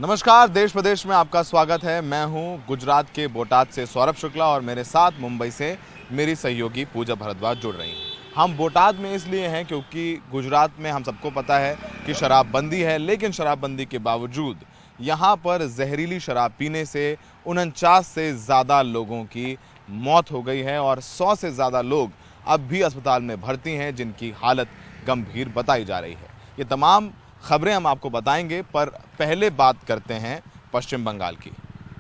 नमस्कार, देश प्रदेश में आपका स्वागत है। मैं हूं गुजरात के बोटाद से सौरभ शुक्ला और मेरे साथ मुंबई से मेरी सहयोगी पूजा भारद्वाज जुड़ रही हैं। हम बोटाद में इसलिए हैं क्योंकि गुजरात में हम सबको पता है कि शराबबंदी है, लेकिन शराबबंदी के बावजूद यहां पर जहरीली शराब पीने से 49 से ज़्यादा लोगों की मौत हो गई है और 100 से ज़्यादा लोग अब भी अस्पताल में भर्ती हैं, जिनकी हालत गंभीर बताई जा रही है। ये तमाम खबरें हम आपको बताएंगे, पर पहले बात करते हैं पश्चिम बंगाल की।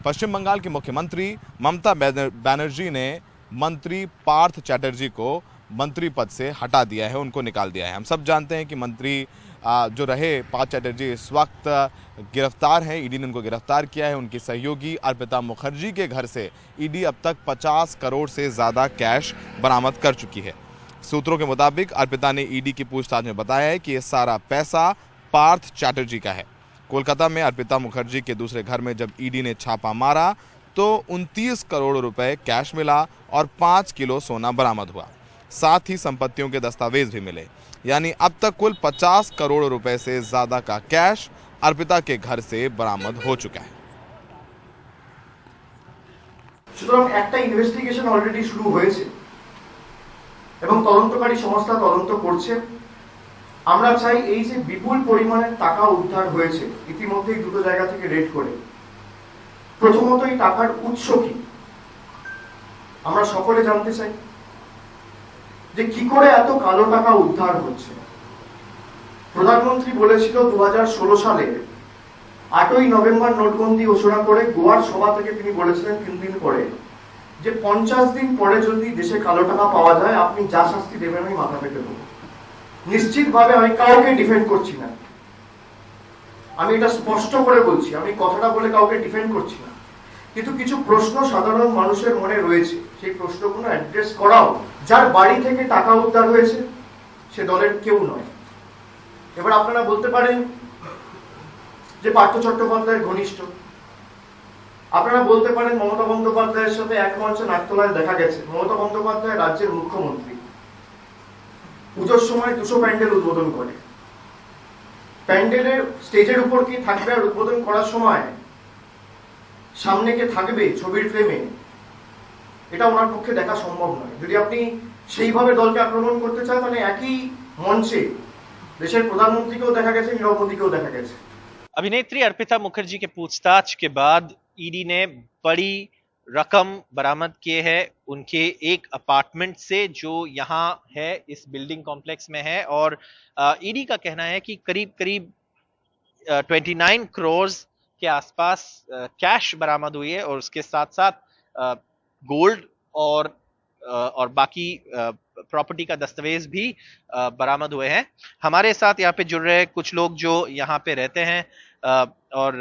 पश्चिम बंगाल की मुख्यमंत्री ममता बनर्जी ने मंत्री पार्थ चैटर्जी को मंत्री पद से हटा दिया है, उनको निकाल दिया है। हम सब जानते हैं कि मंत्री जो रहे पार्थ चैटर्जी इस वक्त गिरफ्तार हैं। ईडी ने उनको गिरफ्तार किया है। उनकी सहयोगी अर्पिता मुखर्जी के घर से ईडी अब तक 50 करोड़ से ज़्यादा कैश बरामद कर चुकी है। सूत्रों के मुताबिक अर्पिता ने ईडी की पूछताछ में बताया है कि ये सारा पैसा पार्थ चैटर्जी का है। कोलकाता में अर्पिता मुखर्जी के दूसरे घर में जब ईडी ने छापा मारा तो 29 करोड़ रुपए कैश मिला और 5 किलो सोना बरामद हुआ। साथ ही संपत्तियों के दस्तावेज भी मिले। यानी अब तक कुल 50 करोड़ रुपए से ज्यादा का कैश अर्पिता के घर से बरामद हो चुका है। সুতরাং একটা ইনভেস্টিগেশন অলরেডি শুরু হয়েছে এবং তদন্তকারী সংস্থা তদন্ত করছে। আমরা চাই এই যে বিপুল পরিমাণের টাকা উদ্ধার হয়েছে ইতিমধ্যেই দুটো জায়গা থেকে রেড করে, প্রথমত এই টাকার উৎস কি আমরা সকলে জানতে চাই, যে কি করে এত কালো টাকা উদ্ধার হচ্ছে। প্রধানমন্ত্রী বলেছিল 2016 সালে 8ই নভেম্বর নোটবন্দি ঘোষণা করে গোয়ার সভা থেকে তিনি বলেছিলেন 3 দিন পরে যে 50 দিন পরে যদি দেশে কালো টাকা পাওয়া যায় আপনি যা শাস্তি দেবেন আমি মাথা পেতে দেবো। নিশ্চিতভাবে আমি কাউকে ডিফেন্ড করছি না, আমি এটা স্পষ্ট করে বলছি, আমি কথাটা বলে কাউকে ডিফেন্ড করছি না, কিন্তু কিছু প্রশ্ন সাধারণ মানুষের মনে রয়েছে, সেই প্রশ্নগুলো অ্যাড্রেস করাও। যার বাড়ি থেকে টাকা উদ্ধার হয়েছে সে দলের কেউ নয়। এবার আপনারা বলতে পারেন যে পার্থ চট্টোপাধ্যায়ের ঘনিষ্ঠ, আপনারা বলতে পারেন মমতা বন্দ্যোপাধ্যায়ের সাথে এক মঞ্চে নাকতলায় দেখা গেছে। মমতা বন্দ্যোপাধ্যায় রাজ্যের মুখ্যমন্ত্রী, পুজোর সময় 200 প্যান্ডেল উদ্বোধন করে। প্যান্ডেলের স্টেজের উপর কি থাকবে আর উদ্বোধন করার সময় সামনে কে থাকবে ছবির ফ্রেমে, এটা ওনার পক্ষে দেখা সম্ভব নয়। যদি আপনি সেইভাবে দলকে আক্রমণ করতে চান তাহলে একই মঞ্চে দেশের প্রধানমন্ত্রীকেও দেখা গেছে, নীরব মোদীকেও দেখা গেছে। अभिनेत्री अर्पिता मुखर्जी के पूछताछ के बाद ईडी ने बड़ी रकम बरामद किए हैं उनके एक अपार्टमेंट से जो यहाँ है, इस बिल्डिंग कॉम्प्लेक्स में है। और ईडी का कहना है कि करीब करीब 29 करोड़ के आसपास कैश बरामद हुई है और उसके साथ साथ गोल्ड और बाकी प्रॉपर्टी का दस्तावेज भी बरामद हुए हैं। हमारे साथ यहाँ पे जुड़ रहे कुछ लोग जो यहाँ पे रहते हैं और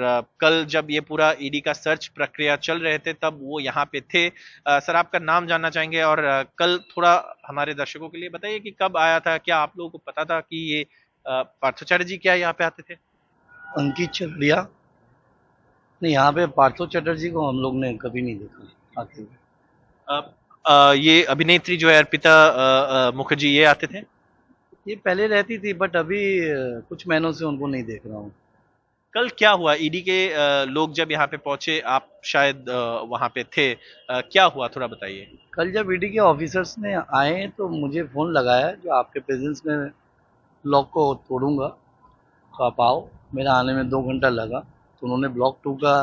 कल जब ये पूरा ईडी का सर्च प्रक्रिया चल रहे थे तब वो यहाँ पे थे। सर, आपका नाम जानना चाहेंगे और कल थोड़ा हमारे दर्शकों के लिए बताइए कि कब आया था, क्या आप लोगों को पता था कि ये पार्थो जी क्या यहाँ पे आते थे? अंकित चंद्रिया नहीं, यहाँ पे पार्थो चटर्जी को हम लोग ने कभी नहीं देखा आते हुए। ये अभिनेत्री जो है अर्पिता मुखर्जी, ये आते थे? ये पहले रहती थी बट अभी कुछ महीनों से उनको नहीं देख रहा हूँ। कल क्या हुआ? ईडी के लोग जब यहाँ पे पहुंचे, आप शायद वहां पे थे, क्या हुआ थोड़ा बताइए। कल जब ईडी के ऑफिसर्स ने आए तो मुझे फ़ोन लगाया जो आपके प्रेजेंस में ब्लॉक को तोड़ूंगा तो आप आओ। मेरा आने में 2 घंटा लगा तो उन्होंने ब्लॉक 2 का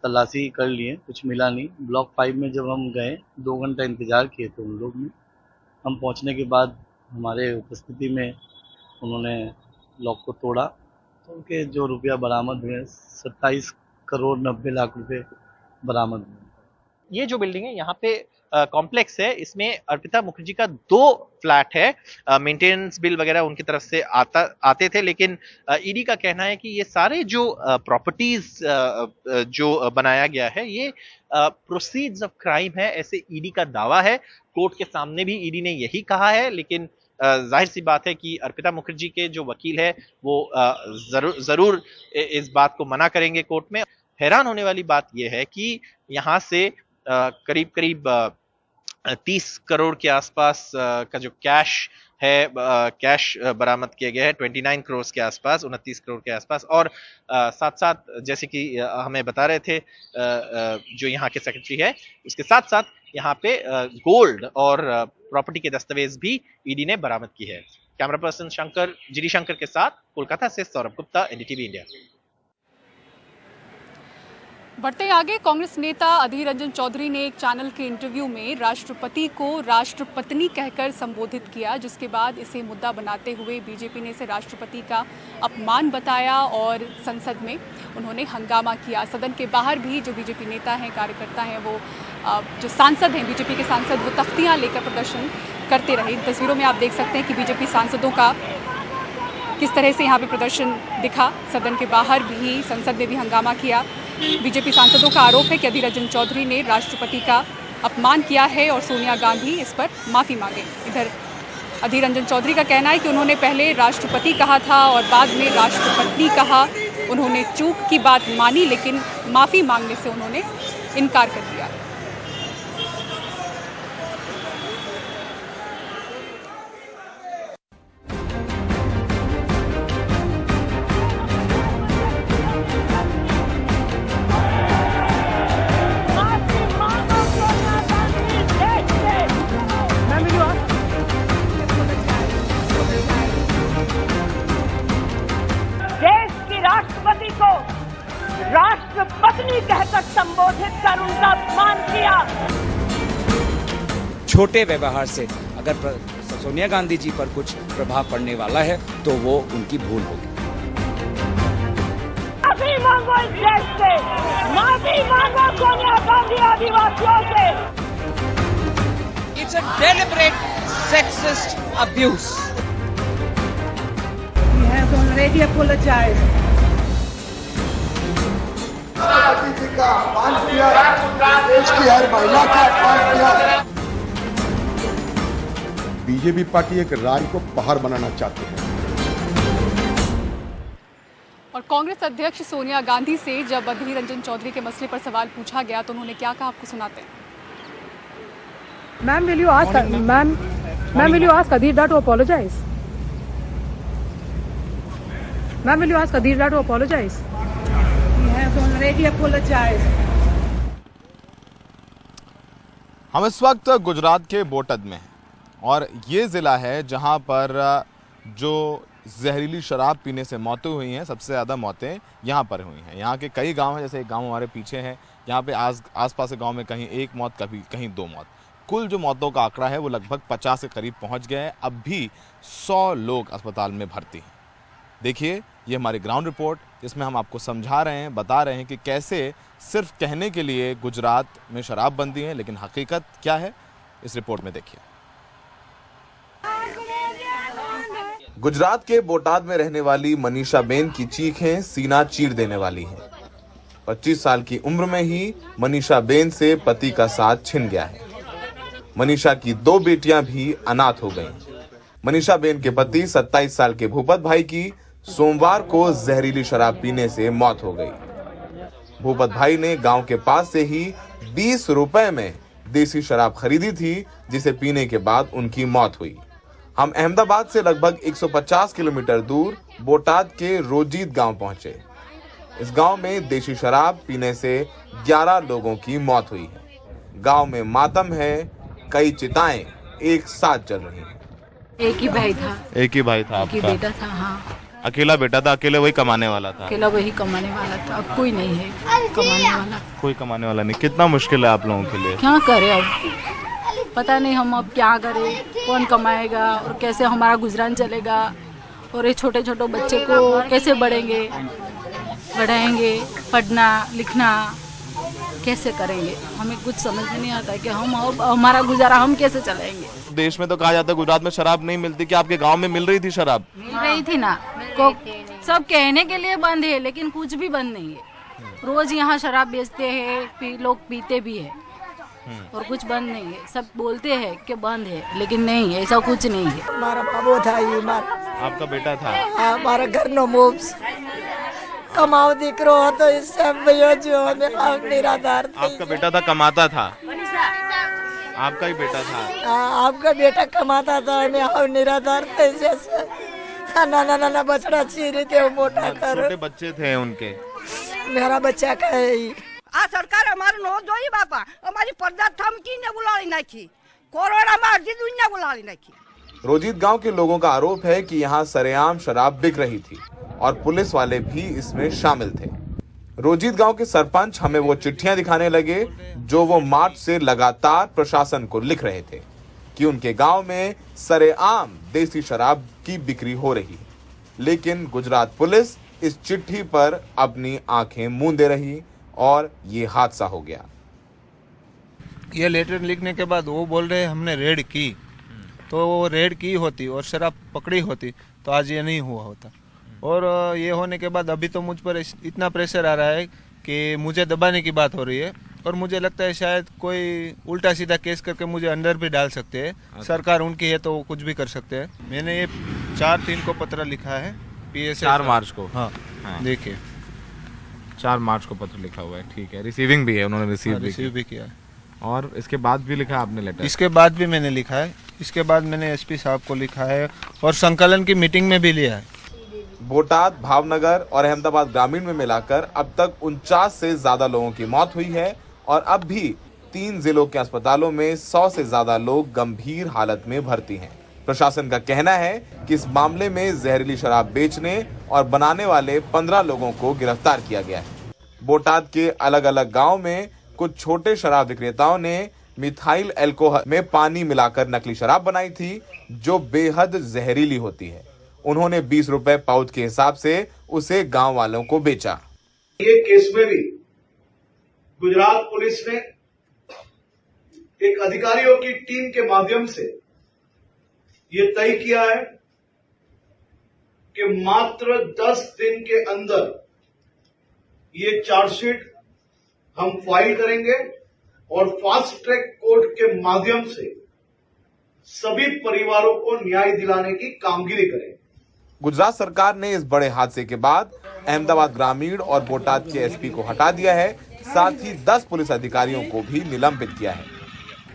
तलाशी कर लिए, कुछ मिला नहीं। ब्लॉक 5 में जब हम गए 2 घंटा इंतज़ार किए थे उन लोग ने। हम पहुंचने के बाद हमारे उपस्थिति में उन्होंने लॉक को तोड़ा तो उनके जो रुपया बरामद हुए 27 करोड़ 90 लाख रुपए बरामद हुए। ये जो बिल्डिंग है यहाँ पे कॉम्प्लेक्स है, इसमें अर्पिता मुखर्जी का 2 फ्लैट है। मेंटेनेंस बिल वगैरह उनकी तरफ से आते थे, लेकिन ईडी का कहना है कि ये सारे जो प्रॉपर्टीज जो बनाया गया है ये प्रोसीड्स ऑफ क्राइम है, ऐसे ईडी का दावा है। कोर्ट के सामने भी ईडी ने यही कहा है, लेकिन जाहिर सी बात है कि अर्पिता मुखर्जी के जो वकील है वो जरूर इस बात को मना करेंगे कोर्ट में। हैरान होने वाली बात यह है कि यहाँ से करीब करीब 30 करोड़ के आसपास का जो कैश है कैश बरामद किए गए हैं 29 करोड़ के आसपास, 29 करोड़ के आसपास। और साथ साथ जैसे कि हमें बता रहे थे जो यहाँ के सेक्रेटरी है, उसके साथ साथ यहाँ पे गोल्ड और प्रॉपर्टी के दस्तावेज भी ईडी ने बरामद की है। कैमरा पर्सन जीडी शंकर के साथ कोलकाता से सौरभ गुप्ता, एनडीटीवी इंडिया। बढ़ते आगे, कांग्रेस नेता अधीर रंजन चौधरी ने एक चैनल के इंटरव्यू में राष्ट्रपति को राष्ट्रपत्नी कहकर संबोधित किया, जिसके बाद इसे मुद्दा बनाते हुए बीजेपी ने इसे राष्ट्रपति का अपमान बताया और संसद में उन्होंने हंगामा किया। सदन के बाहर भी जो बीजेपी नेता हैं, कार्यकर्ता हैं, वो जो सांसद हैं, बीजेपी के सांसद, वो तख्तियां लेकर प्रदर्शन करते रहे। इन तस्वीरों में आप देख सकते हैं कि बीजेपी सांसदों का किस तरह से यहाँ पे प्रदर्शन दिखा। सदन के बाहर भी, संसद में भी हंगामा किया। बीजेपी सांसदों का आरोप है कि अधीर रंजन चौधरी ने राष्ट्रपति का अपमान किया है और सोनिया गांधी इस पर माफ़ी मांगे। इधर अधीर रंजन चौधरी का कहना है कि उन्होंने पहले राष्ट्रपति कहा था और बाद में राष्ट्रपति कहा। उन्होंने चूक की बात मानी, लेकिन माफ़ी मांगने से उन्होंने इनकार कर दिया। राष्ट्रपति को राष्ट्रपत्नी कहकर संबोधित कर उनका अपमान किया। छोटे व्यवहार से अगर सोनिया गांधी जी पर कुछ प्रभाव पड़ने वाला है तो वो उनकी भूल होगी। माफी मांगो इस देश से, माफी मांगो सोनिया गांधी आदिवासियों से। It's a deliberate sexist abuse. He has already apologized. जी का अपमान किया, देश की हर महिला का अपमान किया। बीजेपी पार्टी एक राय को पहाड़ बनाना चाहती है। और कांग्रेस अध्यक्ष सोनिया गांधी से जब अधीर रंजन चौधरी के मसले पर सवाल पूछा गया तो उन्होंने क्या कहा, आपको सुनाते हैं। Ma'am, will you ask Adhir to apologize? Ma'am, will you ask Adhir to apologize? He has already apologized. हम इस वक्त गुजरात के बोटाद में हैं और ये ज़िला है जहां पर जो जहरीली शराब पीने से मौतें हुई हैं, सबसे ज़्यादा मौतें यहाँ पर हुई हैं। यहाँ के कई गांव हैं, जैसे एक गांव हमारे पीछे है, यहाँ पे आसपास के गांव में कहीं एक मौत, कभी कहीं 2 मौत। कुल जो मौतों का आंकड़ा है वो लगभग 50 के करीब पहुँच गया है। अब भी 100 लोग अस्पताल में भर्ती हैं। देखिए, ये हमारी ग्राउंड रिपोर्ट, जिसमें हम आपको समझा रहे हैं, बता रहे हैं कि कैसे सिर्फ कहने के लिए गुजरात में शराबबंदी है, लेकिन हकीकत क्या है, इस रिपोर्ट में देखिए। गुजरात के बोटाद में रहने वाली मनीषा बेन की चीखें सीना चीर देने वाली हैं। 25 साल की उम्र में ही मनीषा बेन से पति का साथ छिन गया है। मनीषा की 2 बेटियां भी अनाथ हो गईं। मनीषा बेन के पति 27 साल के भूपत भाई की सोमवार को जहरीली शराब पीने से मौत हो गई। भूपत भाई ने गांव के पास से ही 20 रुपए में देसी शराब खरीदी थी, जिसे पीने के बाद उनकी मौत हुई। हम अहमदाबाद से लगभग 150 किलोमीटर दूर बोटाद के रोजीत गांव पहुंचे। इस गांव में देसी शराब पीने से 11 लोगों की मौत हुई है। गांव में मातम है, कई चिताएं एक साथ जल रही हैं। एक ही भाई था आपका? एक ही बेटा था। हाँ, अकेला बेटा था, अकेले वही कमाने वाला था? अकेला वही कमाने वाला था, अब कोई नहीं है कमाने वाला। कोई कमाने वाला नहीं। कितना मुश्किल है आप लोगों के लिए? क्या करे अब, पता नहीं हम अब क्या करें, कौन कमाएगा और कैसे हमारा गुजरान चलेगा, और ये छोटे छोटे बच्चे को कैसे बढ़ाएंगे, पढ़ना लिखना कैसे करेंगे, हमें कुछ समझ में नहीं आता है कि हम हमारा गुजारा हम कैसे चलाएंगे। देश में तो कहा जाता है गुजरात में शराब नहीं मिलती, कि आपके गांव में मिल रही थी शराब? मिल रही थी ना, सब कहने के लिए बंद है, लेकिन कुछ भी बंद नहीं है। रोज यहाँ शराब बेचते हैं, लोग पीते भी है, और कुछ बंद नहीं है। सब बोलते हैं कि बंद है, लेकिन नहीं है, ऐसा कुछ नहीं है। हमारा बाबू था, ये आपका बेटा था? हमारा घर नो मूव्स कमाओ दीकरो तो इससे भैया जो निराधार। आपका बेटा था, कमाता था? आपका ही बेटा था? आपका बेटा कमाता था, मैं और निराधार पैसे से नाना बछड़ा चीरे थे, वो मोटा कर। छोटे बच्चे थे उनके? मेरा बच्चा का है ही। आ सरकार हमारे नो जोई बापा हमारी पर्दा थमकी ने बुलाली नहीं, कोरोना में अर्जी दुनिया बुलाली नहीं। रोजीत गांव के लोगों का आरोप है कि यहां सरेआम शराब बिक रही थी और पुलिस वाले भी इसमें शामिल थे। रोजीत गांव के सरपंच हमें वो चिट्ठियां दिखाने लगे जो वो मार्च से लगातार प्रशासन को लिख रहे थे कि उनके गांव में सरेआम देसी शराब की बिक्री हो रही है, लेकिन गुजरात पुलिस इस चिट्ठी पर अपनी आंखें मूंदे रही और ये हादसा हो गया। ये लेटर लिखने के बाद वो बोल रहे हमने रेड की, तो वो रेड की होती और शराब पकड़ी होती तो आज ये नहीं हुआ होता। और ये होने के बाद अभी तो मुझ पर इतना प्रेशर आ रहा है कि मुझे दबाने की बात हो रही है और मुझे लगता है शायद कोई उल्टा सीधा केस करके मुझे अंदर भी डाल सकते हैं। सरकार उनकी है तो वो कुछ भी कर सकते हैं। मैंने ये 4/3 को पत्र लिखा है PSA 4 मार्च को। हाँ, देखिए 4 मार्च को पत्र लिखा हुआ है, ठीक है। रिसीविंग भी है, उन्होंने रिसीव भी किया है। और इसके बाद भी लिखा आपने लेटर? इसके बाद भी मैंने लिखा है, इसके बाद मैंने SP साहब को लिखा है और संकलन की मीटिंग में भी लिया है। बोटाद, भावनगर और अहमदाबाद ग्रामीण में मिलाकर अब तक 49 से ज्यादा लोगों की मौत हुई है और अब भी 3 जिलों के अस्पतालों में 100 से ज्यादा लोग गंभीर हालत में भर्ती हैं। प्रशासन का कहना है कि इस मामले में जहरीली शराब बेचने और बनाने वाले 15 लोगों को गिरफ्तार किया गया है। बोटाद के अलग अलग गाँव में कुछ छोटे शराब विक्रेताओं ने मिथाइल अल्कोहल में पानी मिलाकर नकली शराब बनाई थी जो बेहद जहरीली होती है। उन्होंने 20 रुपए पाउच के हिसाब से उसे गांव वालों को बेचा। ये केस में भी गुजरात पुलिस ने एक अधिकारियों की टीम के माध्यम से ये तय किया है कि मात्र 10 दिन के अंदर ये चार्जशीट हम फाइल करेंगे और फास्ट ट्रैक कोर्ट के माध्यम से सभी परिवारों को न्याय दिलाने की कामगिरी करेंगे। गुजरात सरकार ने इस बड़े हादसे के बाद अहमदाबाद ग्रामीण और बोटाद के SP को हटा दिया है, साथ ही 10 पुलिस अधिकारियों को भी निलंबित किया है।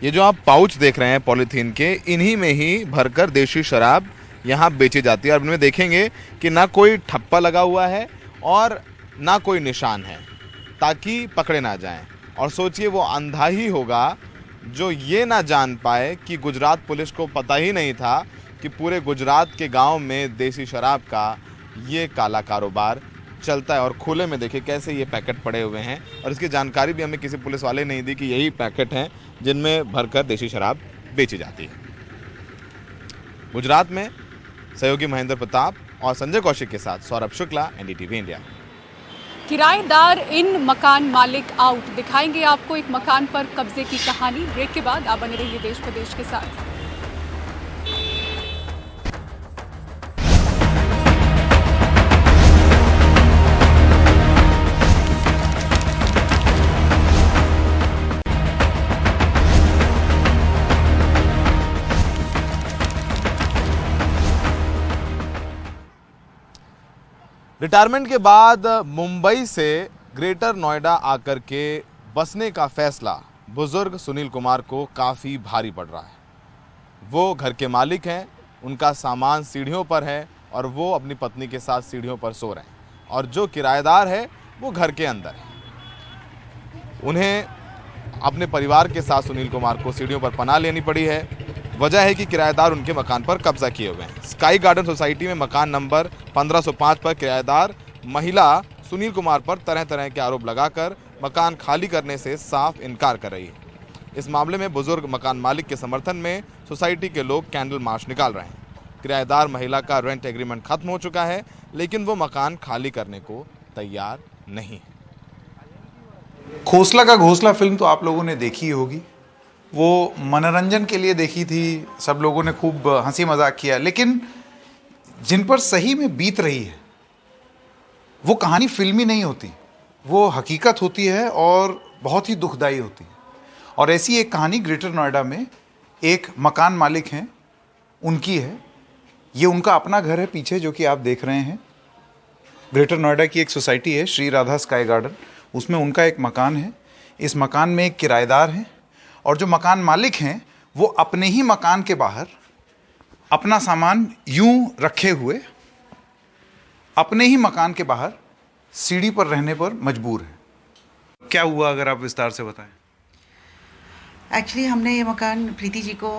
ये जो आप पाउच देख रहे हैं पॉलीथीन के, इन्हीं में ही भरकर देशी शराब यहाँ बेची जाती है और इनमें देखेंगे कि ना कोई ठप्पा लगा हुआ है और ना कोई निशान है ताकि पकड़े ना जाएं। और सोचिए वो अंधा ही होगा जो ये ना जान पाए कि गुजरात पुलिस को पता ही नहीं था कि पूरे गुजरात के गांव में देसी शराब का ये काला कारोबार चलता है। और खुले में देखिए कैसे ये पैकेट पड़े हुए हैं और इसकी जानकारी भी हमें किसी पुलिस वाले नहीं दी कि यही पैकेट हैं जिनमें भरकर देसी शराब बेची जाती है। गुजरात में सहयोगी महेंद्र प्रताप और संजय कौशिक के साथ सौरभ शुक्ला, NDTV इंडिया। किराएदार इन मकान मालिक आउट, दिखाएंगे आपको एक मकान पर कब्जे की कहानी। ब्रेक के बाद आप बने रहिए देश प्रदेश के साथ। रिटायरमेंट के बाद मुंबई से ग्रेटर नोएडा आकर के बसने का फैसला बुजुर्ग सुनील कुमार को काफ़ी भारी पड़ रहा है। वो घर के मालिक हैं, उनका सामान सीढ़ियों पर है और वो अपनी पत्नी के साथ सीढ़ियों पर सो रहे हैं और जो किराएदार है वो घर के अंदर है। उन्हें अपने परिवार के साथ सुनील कुमार को सीढ़ियों पर पनाह लेनी पड़ी है। वजह है कि किराएदार उनके मकान पर कब्जा किए हुए हैं। स्काई गार्डन सोसाइटी में मकान नंबर 1505 पर किराएदार महिला सुनील कुमार पर तरह तरह के आरोप लगाकर मकान खाली करने से साफ इनकार कर रही है। इस मामले में बुजुर्ग मकान मालिक के समर्थन में सोसाइटी के लोग कैंडल मार्च निकाल रहे हैं। किराएदार महिला का रेंट एग्रीमेंट खत्म हो चुका है लेकिन वो मकान खाली करने को तैयार नहीं है। खोसला का घोंसला फिल्म तो आप लोगों ने देखी होगी। वो मनोरंजन के लिए देखी थी, सब लोगों ने खूब हंसी मजाक किया, लेकिन जिन पर सही में बीत रही है वो कहानी फिल्मी नहीं होती, वो हकीकत होती है और बहुत ही दुखदाई होती है। और ऐसी एक कहानी ग्रेटर नोएडा में एक मकान मालिक हैं, उनकी है। ये उनका अपना घर है पीछे जो कि आप देख रहे हैं। ग्रेटर नोएडा की एक सोसाइटी है श्री राधा स्काई गार्डन, उसमें उनका एक मकान है। इस मकान में एक किराएदार है और जो मकान मालिक हैं वो अपने ही मकान के बाहर अपना सामान यूं रखे हुए अपने ही मकान के बाहर सीढ़ी पर रहने पर मजबूर हैं। क्या हुआ, अगर आप विस्तार से बताएं। एक्चुअली हमने ये मकान प्रीति जी को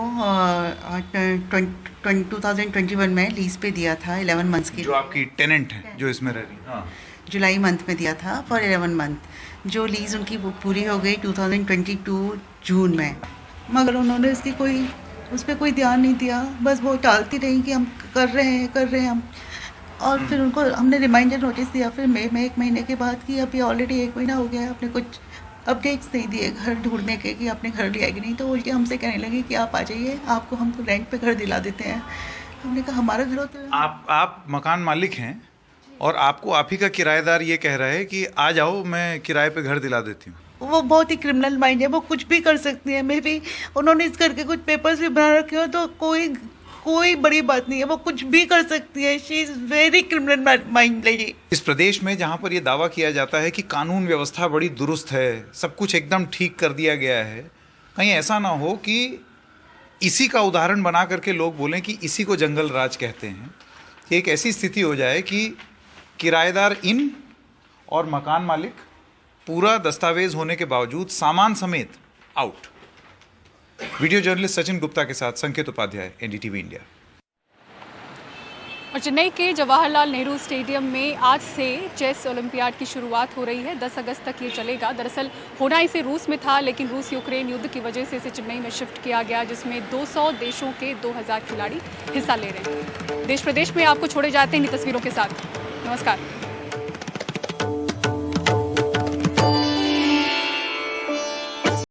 2021 में लीज पे दिया था 11 मंथ्स की। जो आपकी टेनेंट है जो इसमें रह रही, हाँ, जुलाई मंथ में दिया था फॉर 11 मंथ। जो लीज उनकी वो पूरी हो गई 2022 जून में, मगर उन्होंने इसकी कोई उस पर कोई ध्यान नहीं दिया। बस वो टालती रही कि हम कर रहे हैं हम। और फिर उनको हमने रिमाइंडर नोटिस दिया फिर मई में 1 महीने के बाद कि अभी ऑलरेडी 1 महीना हो गया है, आपने कुछ अपडेट्स नहीं दिए घर ढूंढने के कि आपने घर लिया कि नहीं। तो उल्टे हमसे कहने लगे कि आप आ जाइए, आपको हम रेंट पे घर दिला देते हैं। हमने कहा हमारा घर होता है। आप मकान मालिक हैं और आपको आप ही का किराएदार ये कह रहा है कि आ जाओ, मैं किराए पे घर दिला देती हूँ। वो बहुत ही क्रिमिनल माइंड है, वो कुछ भी कर सकती है। मे भी उन्होंने इस करके कुछ पेपर्स भी बना रखे हो तो कोई बड़ी बात नहीं है, वो कुछ भी कर सकती है। She is very criminal mind lady. इस प्रदेश में जहाँ पर ये दावा किया जाता है कि कानून व्यवस्था बड़ी दुरुस्त है, सब कुछ एकदम ठीक कर दिया गया है, कहीं ऐसा ना हो कि इसी का उदाहरण बना करके लोग बोलें कि इसी को जंगल राज कहते हैं, कि एक ऐसी स्थिति हो जाए कि किराएदार इन और मकान मालिक पूरा दस्तावेज होने के बावजूद सामान समेत out. Video journalist Sachin Gupta के साथ संकेत उपाध्याय, एनडीटीवी इंडिया। और चेन्नई के जवाहरलाल नेहरू स्टेडियम में आज से चेस ओलंपियाड की शुरुआत हो रही है। 10 अगस्त तक ये चलेगा। दरअसल होना इसे रूस में था, लेकिन रूस यूक्रेन युद्ध की वजह से इसे चेन्नई में शिफ्ट किया गया, जिसमें 200 देशों के 2000 खिलाड़ी हिस्सा ले रहे हैं। देश प्रदेश में आपको छोड़े जाते हैं इन तस्वीरों के साथ। नमस्कार।